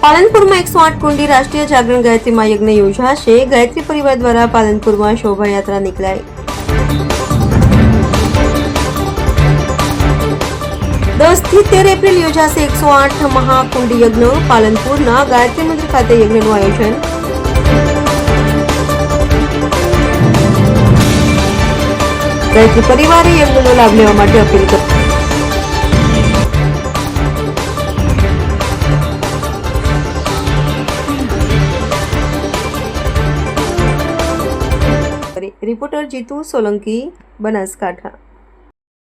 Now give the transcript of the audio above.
પાલનપુરમાં 108 કુંડી રાષ્ટ્રીય જાગરણ ગાયત્રી મહાયજ્ઞ યોજાશે. ગાયત્રી પરિવાર દ્વારા પાલનપુરમાં શોભાયાત્રા નીકળાઈ. 10 થી 13 એપ્રિલ યોજાશે 108 મહાકુંડી યજ્ઞ. પાલનપુરના ગાયત્રી મંદિર ખાતે યજ્ઞનું આયોજન. ગાયત્રી પરિવારે યજ્ઞનો લાભ લેવા માટે અપીલ કરી. રિપોર્ટર જીતુ સોલંકી, બનાસકાંઠા.